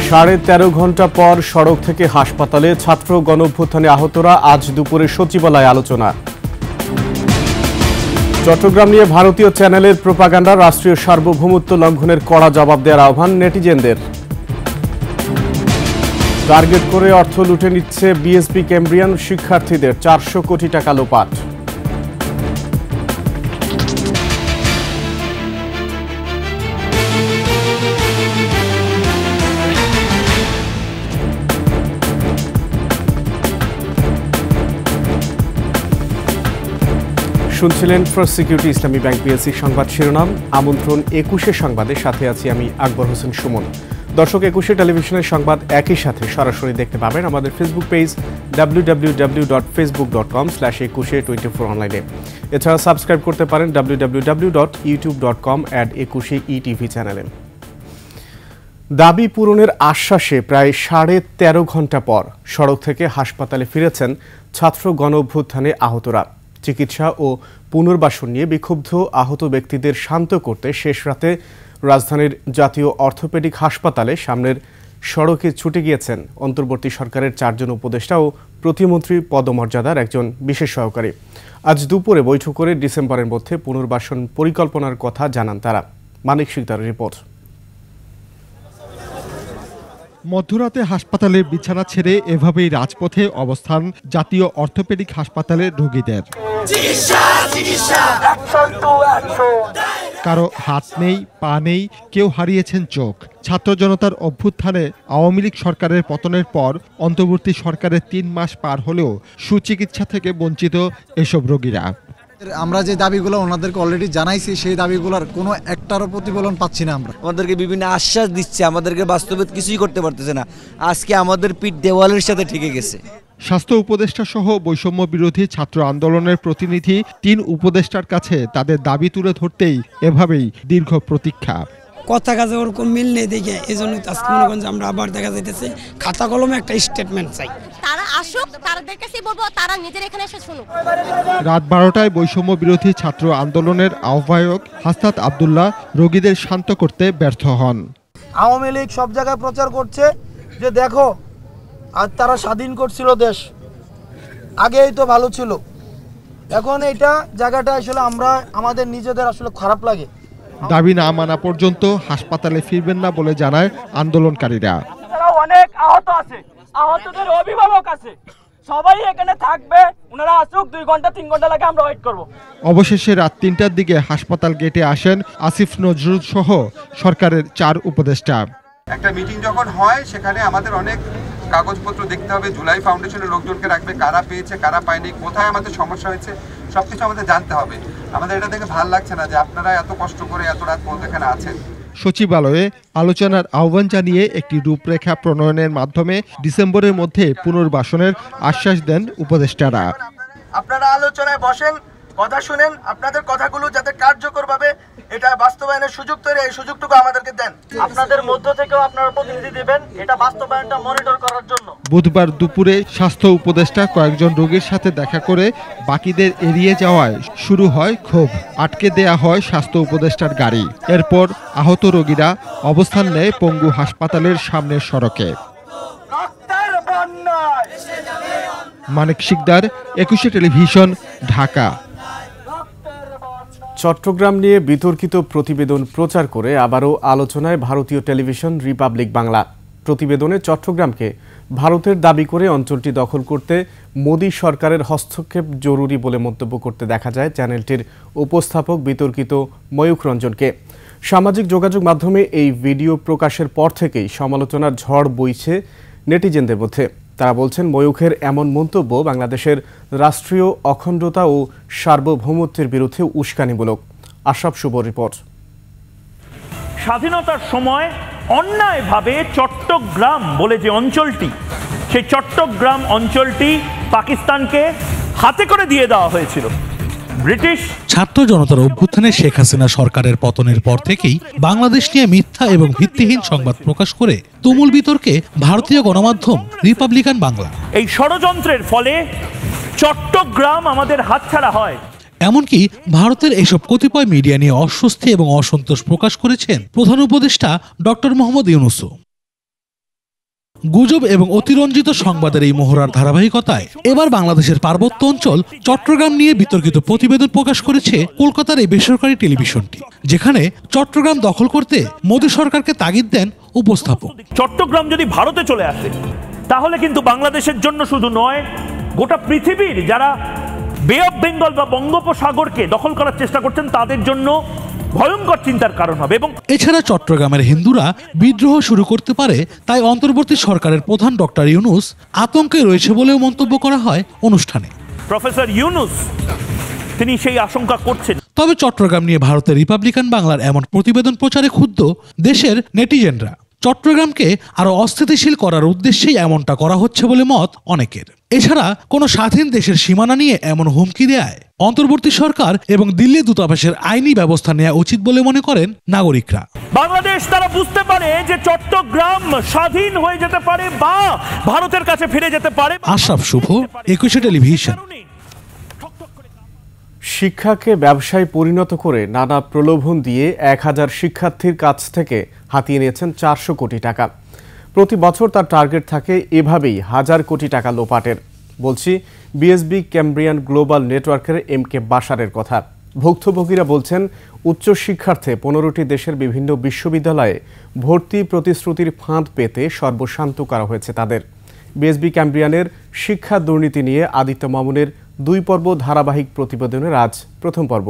13.5 ঘন্টা পর সড়ক থেকে হাসপাতালে ছাত্র গণঅভ্যুত্থানে আহতরা আজ দুপুরে সচিবালয়ে আলোচনা। চট্টগ্রাম নিয়ে ভারতীয় চ্যানেলের প্রোপাগান্ডা, রাষ্ট্রীয় সার্বভৌমত্ব লঙ্ঘনের কড়া জবাব দেওয়ার আহ্বান নেটিজেনদের। টার্গেট করে অর্থ লুটে নিচ্ছে বিএসপি ক্যাম্ব্রিয়ান, শিক্ষার্থীদের 400 কোটি টাকা লোপাট। শুনছিলেন ফার্স্ট সিকিউরিটি ইসলামী ব্যাংক পিএলসি সংবাদ শিরোনাম। আমন্ত্রণ 21 সংবাদের সাথে আছি আমি আকবর হোসেন সুমন। দর্শক, 21 টেলিভিশনের সংবাদ একই সাথে সরাসরি দেখতে পাবেন আমাদের ফেসবুক পেজ www.facebook.com/2124 অনলাইনে। এছাড়া সাবস্ক্রাইব করতে পারেন www.youtube.com/21etv চ্যানেলে। দাবি পূরণের আশ্বাসে প্রায় 13.5 ঘন্টা পর সড়ক থেকে হাসপাতালে ফিরেছেন ছাত্র গণঅভ্যুত্থানে আহতরা। চিকিৎসা ও পুনর্বাসন নিয়ে বিক্ষুব্ধ আহত ব্যক্তিদের শান্ত করতে শেষ রাতে রাজধানীর জাতীয় অর্থোপেডিক হাসপাতালে সামনের সড়কে ছুটে গিয়েছেন অন্তর্বর্তী সরকারের 4 জন উপদেষ্টা ও প্রতিমন্ত্রী পদমর্যাদার একজন বিশেষ সহকারী। আজ দুপুরে বৈঠক করে ডিসেম্বরের মধ্যে পুনর্বাসন পরিকল্পনার কথা জানান তারা। মানিক শিকদারের রিপোর্ট। মধ্যরাতে হাসপাতালের বিছানা ছেড়ে এভাবেই রাজপথে অবস্থান জাতীয় অর্থোপেডিক হাসপাতালের রোগীদের। কারো হাত নেই, পা নেই, কেউ হারিয়েছেন চোখ। ছাত্র জনতার অভ্যুত্থানে আওয়ামী লীগ সরকারের পতনের পর অন্তর্বর্তী সরকারের 3 মাস পার হলেও সুচিকিৎসা থেকে বঞ্চিত এসব রোগীরা। আমরা যে দাবিগুলো ওনাদেরকে অলরেডি জানাইছি, সেই দাবিগুলোর কোনো একটারও প্রতিফলন পাচ্ছি না। আমরা আমাদেরকে বিভিন্ন আশ্বাস দিচ্ছে, আমাদেরকে বাস্তবে কিছুই করতে পারতেছে না। আজকে আমাদের পিঠ দেওয়ালের সাথে ঠেকে গেছে। স্বাস্থ্য উপদেষ্টা সহ বৈষম্য বিরোধী ছাত্র আন্দোলনের প্রতিনিধি 3 উপদেষ্টার কাছে তাদের দাবি তুলে ধরতেই এভাবেই দীর্ঘ প্রতীক্ষা। কথা কাজে ওরকম মিল নেই দেখে এই জন্য আজকে মনে করেন যে আমরা আবার দেখা যাইতেছে খাতা কলমে একটা স্টেটমেন্ট চাই। তারা আসুক, তাদের কাছে বলবো, তারা নিজের এখানে এসে শুনুক। রাত 12টায় বৈষম্য বিরোধী ছাত্র আন্দোলনের আহ্বায়ক হাসনাত আব্দুল্লাহ রোগীদের শান্ত করতে ব্যর্থ হন। আওয়ামী লীগ সব জায়গায় প্রচার করছে যে দেখো আর তারা স্বাধীন করছিল দেশ, আগেই তো ভালো ছিল। এখন এইটা জায়গাটা আসলে আমরা আমাদের নিজেদের আসলে খারাপ লাগে। দাবি না মানা পর্যন্ত হাসপাতালে ফিরবেন না বলে জানায় আন্দোলনকারীরা। অনেক আহত আছে, আহতদের অভিভাবক আছে, সবাই এখানে থাকবে। ওনারা আসুক, 2 ঘন্টা 3 ঘন্টা লাগে আমরা ওয়েট করব। অবশেষে রাত 3টার দিকে হাসপাতাল গেটে আসেন আসিফ নজরুল সহ সরকারের 4 উপদেষ্টা। একটা মিটিং যখন হয় সেখানে আমাদের অনেক কাগজপত্র দেখতে হবে, জুলাই ফাউন্ডেশনের লোকজনকে রাখবে, কারা পেয়েছে কারা পায়নি, কোথায় আমাদের সমস্যা হয়েছে সবকিছু আমাদের জানতে হবে। আমাদের এটা দেখে ভালো লাগছে না যে আপনারা এত কষ্ট করে এত রাত পর্যন্ত এখানে আছেন। সচিবালয়ে আলোচনার আহ্বান জানিয়ে একটি রূপরেখা প্রণয়নের মাধ্যমে ডিসেম্বরের মধ্যে পুনর্বাসনের আশ্বাস দেন উপদেষ্টারা। আপনারা আলোচনায় বসেন, কথা শুনেন, আপনাদের কথাগুলো যাতে কার্যকরভাবে এটা বাস্তবায়নের সুযোগ তৈরি, এই সুযোগটুকু আমাদেরকে দেন। আপনাদের মধ্য থেকেও আপনারা প্রতিনিধি দিবেন এটা বাস্তবায়নটা মনিটর করার জন্য। বুধবার দুপুরে স্বাস্থ্য উপদেষ্টা কয়েকজন রোগীর সাথে দেখা করে বাকিদের এড়িয়ে যাওয়ায় শুরু হয় ক্ষোভ। আটকে দেয়া হয় স্বাস্থ্য উপদেষ্টার গাড়ি। এরপর আহত রোগীরা অবস্থান নেয় পঙ্গু হাসপাতালের সামনের সড়কে। মানিক শিকদার, 21 টেলিভিশন, ঢাকা। চট্টগ্রাম নিয়ে বিতর্কিত প্রতিবেদন প্রচার করে আবারও আলোচনায় ভারতীয় টেলিভিশন রিপাবলিক বাংলা। প্রতিবেদনে চট্টগ্রামকে ভারতের দাবি করে অঞ্চলটি দখল করতে মোদী সরকারের হস্তক্ষেপ জরুরি বলে মন্তব্য করতে দেখা যায় চ্যানেলটির উপস্থাপক বিতর্কিত ময়ূখ রঞ্জনকে। সামাজিক যোগাযোগ মাধ্যমে এই ভিডিও প্রকাশের পর থেকেই সমালোচনার ঝড় বইছে নেটিজেনদের মধ্যে। তারা বলছেন ময়ূখের এমন মন্তব্য বাংলাদেশের রাষ্ট্রীয় অখণ্ডতা ও সার্বভৌমত্বের বিরুদ্ধে উস্কানিমূলক। আশরাফ শুভ রিপোর্ট। স্বাধীনতার সময় অন্যায়ভাবে চট্টগ্রাম বলে যে অঞ্চলটি, সেই চট্টগ্রাম অঞ্চলটি পাকিস্তানকে হাতে করে দিয়ে দেওয়া হয়েছিল। ব্রিটিশ ছাত্র জনতার অভ্যুত্থানে শেখ হাসিনা সরকারের পতনের পর থেকেই বাংলাদেশ নিয়ে মিথ্যা এবং ভিত্তিহীন সংবাদ প্রকাশ করে তুমুল বিতর্কে ভারতীয় গণমাধ্যম রিপাবলিকান বাংলা। এই ষড়যন্ত্রের ফলে চট্টগ্রাম আমাদের হাতছাড়া হয়। এমনকি ভারতের এসব কতিপয় মিডিয়া নিয়ে অস্বস্তি এবং অসন্তোষ প্রকাশ করেছেন প্রধান উপদেষ্টা ডক্টর মোহাম্মদ ইউনূসও। গুজব এবং অতিরঞ্জিত সংবাদের এই মহড়ার ধারাবাহিকতায় এবার বাংলাদেশের পার্বত্য অঞ্চল চট্টগ্রাম নিয়ে বিতর্কিত প্রতিবেদন প্রকাশ করেছে কলকাতার এই বেসরকারি টেলিভিশনটি, যেখানে চট্টগ্রাম দখল করতে মোদী সরকারকে তাগিদ দেন উপস্থাপক। চট্টগ্রাম যদি ভারতে চলে আসে তাহলে কিন্তু বাংলাদেশের জন্য শুধু নয়, গোটা পৃথিবীর যারা বে অফ বেঙ্গল বা বঙ্গোপসাগরকে দখল করার চেষ্টা করছেন তাদের জন্য ভয়ঙ্কর চিন্তার কারণ হবে। এবং এছাড়া চট্টগ্রামের হিন্দুরা বিদ্রোহ শুরু করতে পারে, তাই অন্তর্বর্তী সরকারের প্রধান ডক্টর ইউনূস আতঙ্কে রয়েছে বলেও মন্তব্য করা হয় অনুষ্ঠানে। প্রফেসর ইউনূস তিনি সেই আশঙ্কা করছেন। তবে চট্টগ্রাম নিয়ে ভারতের রিপাবলিকান বাংলার এমন প্রতিবেদন প্রচারে ক্ষুব্ধ দেশের নেটিজেনরা। চট্টগ্রামকে আরো অস্থিতিশীল করার উদ্দেশ্যেই এমনটা করা হচ্ছে বলে মত অনেকের। এছাড়া কোনো স্বাধীন দেশের সীমানা নিয়ে এমন হুমকি দেয় অন্তর্বর্তী সরকার এবং দিল্লি দূতাবাসের আইনি ব্যবস্থা নেওয়া উচিত বলে মনে করেন নাগরিকরা। বাংলাদেশ তারা বুঝতে পারে যে চট্টগ্রাম স্বাধীন হয়ে যেতে পারে বা ভারতের কাছে ফিরে যেতে পারে। আশরাফ শুভ, একুশে টেলিভিশন। শিক্ষাকে ব্যবসায় পরিণত করে নানা প্রলোভন দিয়ে 1000 শিক্ষার্থীর কাছ থেকে হাতিয়ে নিয়েছেন 400 কোটি টাকা। প্রতি বছর তার টার্গেট থাকে এভাবেই 1000 কোটি টাকা লোপাটের। বলছি বিএসবি ক্যাম্ব্রিয়ান গ্লোবাল নেটওয়ার্কের MK বাশারের কথা। ভুক্তভোগীরা বলছেন উচ্চ শিক্ষার্থে 15টি দেশের বিভিন্ন বিশ্ববিদ্যালয়ে ভর্তি প্রতিশ্রুতির ফাঁদ পেতে সর্বশান্ত করা হয়েছে তাদের। বিএসবি ক্যাম্ব্রিয়ানের শিক্ষা দুর্নীতি নিয়ে আদিত্য মামুনের 2 পর্ব ধারাবাহিক প্রতিবেদনের আজ প্রথম পর্ব।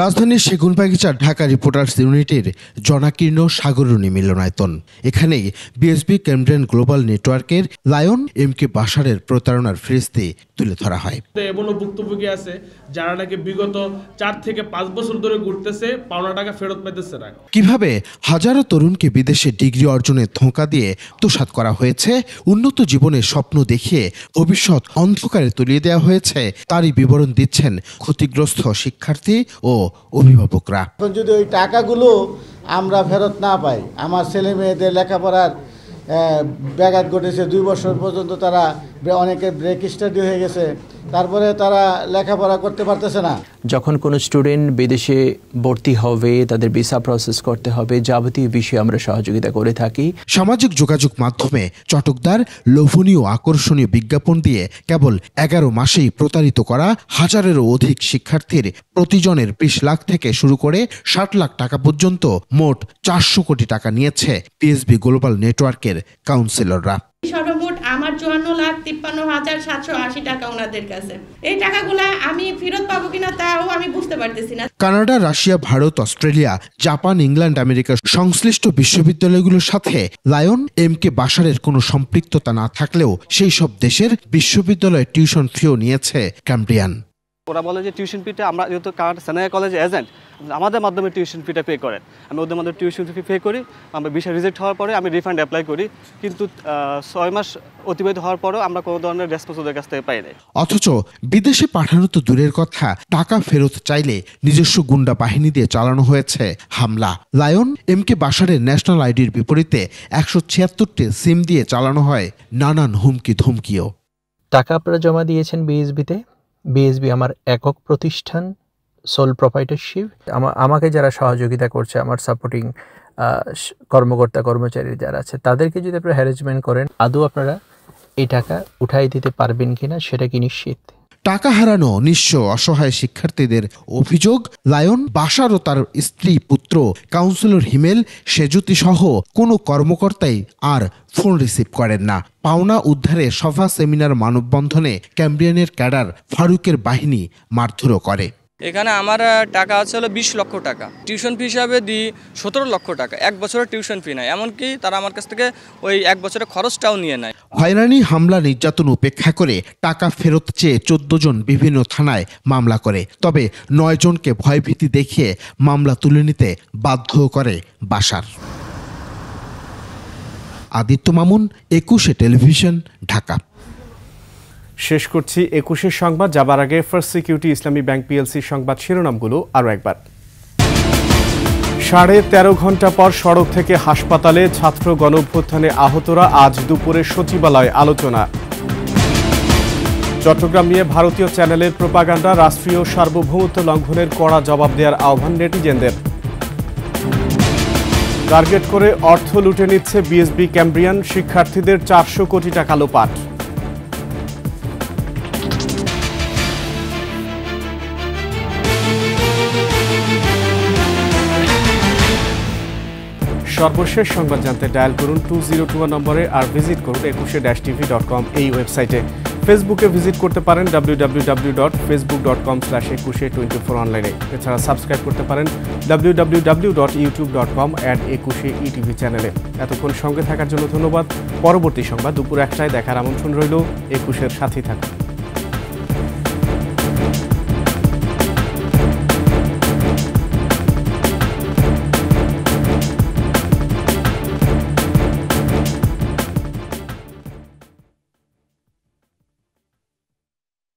রাজধানীর সেগুনবাগিচার ঢাকা রিপোর্টার্স ইউনিটির জনাকীর্ণ সাগররুনি মিলনায়তন। এখানেই বিএসবি ক্যাম্ব্রিয়ান গ্লোবাল নেটওয়ার্কের লায়ন MK বাশারের প্রতারণার ফিরিস্তি তুলে ধরা হয়। এমনও ভুক্তভোগী আছে যারা নাকি বিগত 4 থেকে 5 বছর ধরে ঘুরতেছে, পাওনা টাকা ফেরত পেতেছে না। কিভাবে হাজারো তরুণকে বিদেশে ডিগ্রি অর্জনে ধোঁকা দিয়ে তোষাদ করা হয়েছে, উন্নত জীবনের স্বপ্ন দেখিয়ে ভবিষ্যৎ অন্ধকারে তলিয়ে দেওয়া হয়েছে, তারই বিবরণ দিচ্ছেন ক্ষতিগ্রস্ত শিক্ষার্থী ও অভিভাবকরা। যদি ওই টাকাগুলো আমরা ফেরত না পাই, আমার ছেলে মেয়েদের লেখাপড়ার ব্যাঘাত ঘটেছে। 2 বছর পর্যন্ত তারা অনেকে ব্রেক স্টাডি হয়ে গেছে, তারপরে তারা লেখাপড়া করতে পারতেছে না। যখন কোনো স্টুডেন্ট বিদেশে ভর্তি হবে, তাদের ভিসা প্রসেস করতে হবে, যাবতীয় বিষয়ে আমরা সহযোগিতা করে থাকি। সামাজিক যোগাযোগ মাধ্যমে চটকদার লোভনীয় আকর্ষণীয় বিজ্ঞাপন দিয়ে কেবল 11 মাসেই প্রতারিত করা হাজারেরও অধিক শিক্ষার্থীর প্রতিজনের 20 লাখ থেকে শুরু করে 60 লাখ টাকা পর্যন্ত মোট 400 কোটি টাকা নিয়েছে বিএসবি গ্লোবাল নেটওয়ার্কের কাউন্সিলররা। সর্বমোট আমার 54,53,780 টাকা ওনাদের কাছে। এই টাকাগুলা আমি ফেরত পাবো কিনা তাও আমি বুঝতে পারতেছি না। Canada, Russia, Bharat, Australia, Japan, England, আমেরিকার সংশ্লিষ্ট বিশ্ববিদ্যালয়গুলোর সাথে লায়ন MK বাশারের কোনো সম্পৃক্ততা না থাকলেও সেই সব দেশের বিশ্ববিদ্যালয়ে টিউশন ফিও নিয়েছে ক্যাম্ব্রিয়ান। ওরা বলে যে টিউশন ফিটা আমরা যেহেতু কানাডা সেনায়া কলেজ এজেন্ট, আমাদের মাধ্যমে টিউশন ফিটা পে করেন। আমি ওদের মাধ্যমে টিউশন ফি পে করি, আমরা ভিসা রিজেক্ট হওয়ার পরে আমি রিফান্ড অ্যাপ্লাই করি, কিন্তু 6 মাস অতিবাহিত হওয়ার পরেও আমরা কোনো ধরনের রেসপন্স ওদের কাছ থেকে পাই নাই। অথচ বিদেশে পাঠানো তো দূরের কথা, টাকা ফেরত চাইলে নিজস্ব গুন্ডা বাহিনী দিয়ে চালানো হয়েছে হামলা। লায়ন MK বাশারের ন্যাশনাল আইডির বিপরীতে 176টি সিম দিয়ে চালানো হয় নানান হুমকি ধমকিও। টাকা আপনারা জমা দিয়েছেন বিএসবিতে। বিএসবি আমার একক প্রতিষ্ঠান, সোল প্রোপাইটারশিপ। আমাকে যারা সহযোগিতা করছে, আমার সাপোর্টিং কর্মকর্তা কর্মচারী যারা আছে, তাদেরকে যদি আপনারা হ্যারাসমেন্ট করেন, আদৌ আপনারা এই টাকা উঠাই দিতে পারবেন কিনা সেটা কি নিশ্চিত? টাকা হারানো নিঃস্ব অসহায় শিক্ষার্থীদের অভিযোগ, লায়ন বাশার ও তার স্ত্রী, পুত্র, কাউন্সিলর হিমেল সেজুতি সহ কোনো কর্মকর্তাই আর ফোন রিসিভ করেন না। পাওনা উদ্ধারে সভা, সেমিনার, মানববন্ধনে ক্যাম্ব্রিয়ানের ক্যাডার ফারুকের বাহিনী মারধরও করে। এখানে আমার টাকা আছে হলো 20 লক্ষ টাকা, টিউশন ফি হিসাবে দিই 17 লক্ষ টাকা। 1 বছরের টিউশন ফি নাই, এমনকি তারা আমার কাছ থেকে ওই 1 বছরের খরচটাও নিয়ে নেয়। হয়রানি, হামলা, নির্যাতন উপেক্ষা করে টাকা ফেরত চেয়ে 14 জন বিভিন্ন থানায় মামলা করে। তবে 9 জনকে ভয়ভীতি দেখিয়ে মামলা তুলে নিতে বাধ্য করে বাশার। আদিত্য মামুন, 21 টেলিভিশন, ঢাকা। শেষ করছি 21 সংবাদ। যাবার আগে ফার্স্ট সিকিউরিটি ইসলামী ব্যাংক PLC সংবাদ শিরোনামগুলো আরও একবার। 13.5 ঘন্টা পর সড়ক থেকে হাসপাতালে, ছাত্র গণঅভ্যুত্থানে আহতরা, আজ দুপুরে সচিবালয়ে আলোচনা। চট্টগ্রাম নিয়ে ভারতীয় চ্যানেলের প্রোপাগান্ডা, রাষ্ট্রীয় সার্বভৌমত্ব লঙ্ঘনের কড়া জবাব দেওয়ার আহ্বান নেটিজেনদের। টার্গেট করে অর্থ লুটে নিচ্ছে বিএসবি ক্যাম্ব্রিয়ান, শিক্ষার্থীদের 400 কোটি টাকা লোপাট। সর্বশেষ সংবাদ জানতে ডায়াল করুন 2021 নম্বরে আর ভিজিট করুন ekushe-tv.com এই ওয়েবসাইটে। ফেসবুকে ভিজিট করতে পারেন www.facebook.com/ekushe24 অনলাইনে। এছাড়া সাবস্ক্রাইব করতে পারেন www.youtube.com/ekushe-etv চ্যানেলে। এতক্ষণ সঙ্গে থাকার জন্য ধন্যবাদ। পরবর্তী সংবাদ দুপুর 1টায় দেখার আমন্ত্রণ রইল। একুশের সাথেই থাকুন।